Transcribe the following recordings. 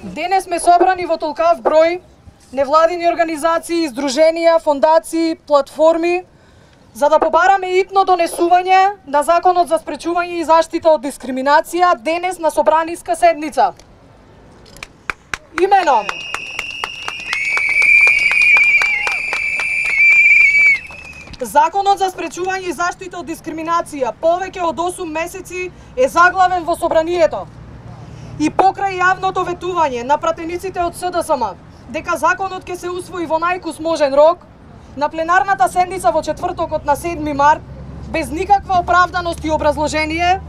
Денес сме собрани во толкав број невладини организации, издруженија, фондации, платформи, за да побараме итно донесување на Законот за спречување и заштита од дискриминација денес на собраниска седница. Имено Законот за спречување и заштита од дискриминација повеќе од 8 месеци е заглавен во собранието. И покрај јавното ветување на пратениците од СДСМ дека законот ќе се усвои во најкусможен рок, на пленарната седница во четвртокот на 7 март, без никаква оправданост и образложение,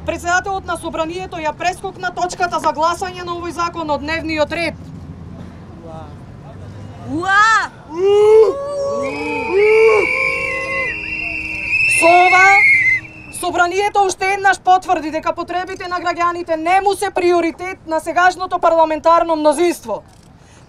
председателот на собранието ја прескокна точката за гласање на овој закон од дневниот ред. Со ова, собранието уште еднаш потврди дека потребите на граѓаните не му се приоритет на сегашното парламентарно мнозинство.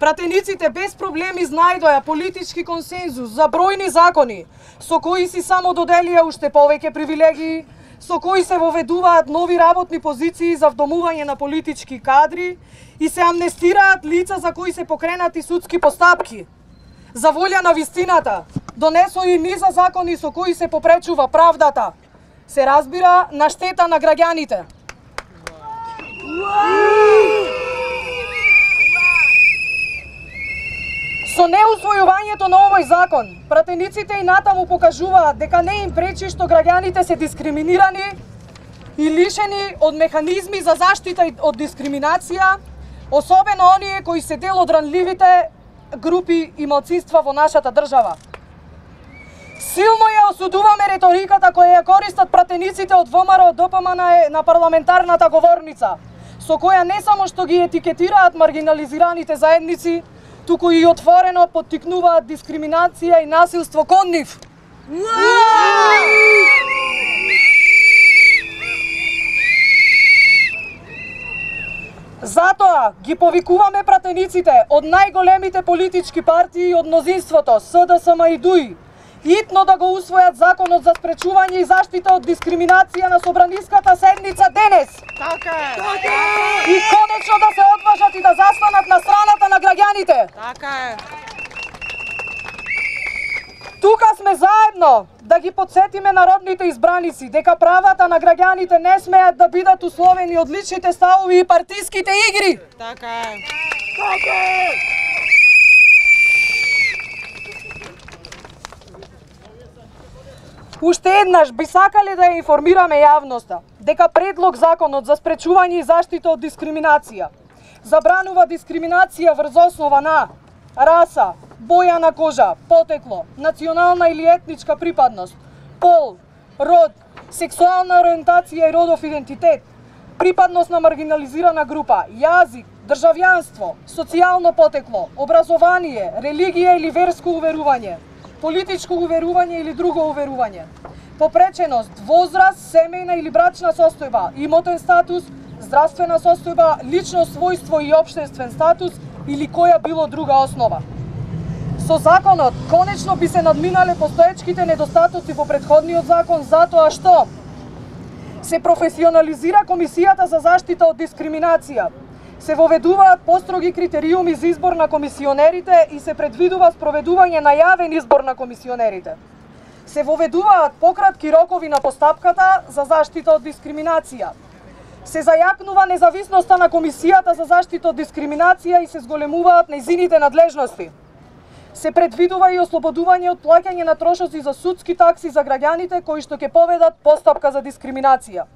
Пратениците без проблеми знајдоа политички консензус за бројни закони, со кои си само доделија уште повеќе привилегии, со кои се воведуваат нови работни позиции за вдомување на политички кадри и се амнестираат лица за кои се покренати судски постапки. За волја на вистината, донесо и низа закони со кои се попречува правдата. Се разбира, на штета на граѓаните. Со неусвојувањето на овој закон, пратениците и натаму покажуваат дека не им пречи што граѓаните се дискриминирани и лишени од механизми за заштита од дискриминација, особено оние кои се дел од ранливите групи и малцинства во нашата држава. Силно ја осудуваме реториката која ја користат пратениците од ВМРО ДПМН на парламентарната говорница, со која не само што ги етикетираат маргинализираните заедници, туку и отворено поттикнуваат дискриминација и насилство кон нив. Затоа ги повикуваме пратениците од најголемите политички партии од мнозинството, СДСМ и ДУИ, итно да го усвојат Законот за спречување и заштита од дискриминација на собраниската седница денес. Така е. И конечно да се одважат и да застанат на страната на граѓаните. Така е. Тука сме заедно да ги подсетиме народните избраници дека правата на граѓаните не смеат да бидат условени од личните ставови и партиските игри. Така е. Така е. Уште еднаш би сакале да ја информираме јавноста дека предлог Законот за спречување и заштита од дискриминација забранува дискриминација врз основа на раса, боја на кожа, потекло, национална или етничка припадност, пол, род, сексуална ориентација и родов идентитет, припадност на маргинализирана група, јазик, државјанство, социјално потекло, образование, религија или верско уверување, политичко уверување или друго уверување, попреченост, возраст, семејна или брачна состојба, имотен статус, здравствена состојба, лично својство и општествен статус или која било друга основа. Со законот конечно би се надминале постоечките недостатоци во претходниот закон затоа што се професионализира Комисијата за заштита од дискриминација, се воведуваат построги критериуми за избор на комисионерите и се предвидува спроведување на јавен избор на комисионерите. Се воведуваат пократки рокови на постапката за заштита од дискриминација. Се зајакнува независноста на Комисијата за заштита од дискриминација и се зголемуваат нејзините надлежности. Се предвидува и ослободување од плаќање на трошоци за судски такси за граѓаните кои што ќе поведат постапка за дискриминација.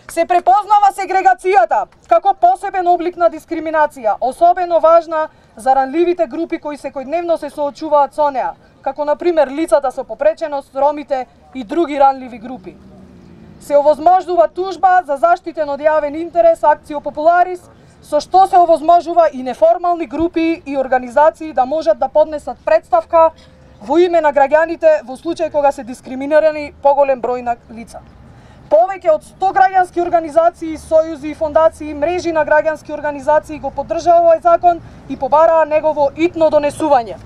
Се препознава сегрегацијата како посебен облик на дискриминација, особено важна за ранливите групи кои секојдневно се соочуваат со неа, како на пример лицата со попреченост, ромите и други ранливи групи. Се овозможува тужба за заштитен од јавен интерес, акцио популарис, со што се овозможува и неформални групи и организации да можат да поднесат представка во име на граѓаните во случај кога се дискриминирани поголем број на лица. Повеќе од 100 граѓански организации, сојузи и фондации, мрежи на граѓански организации го поддржаа овој закон и побараа негово итно донесување.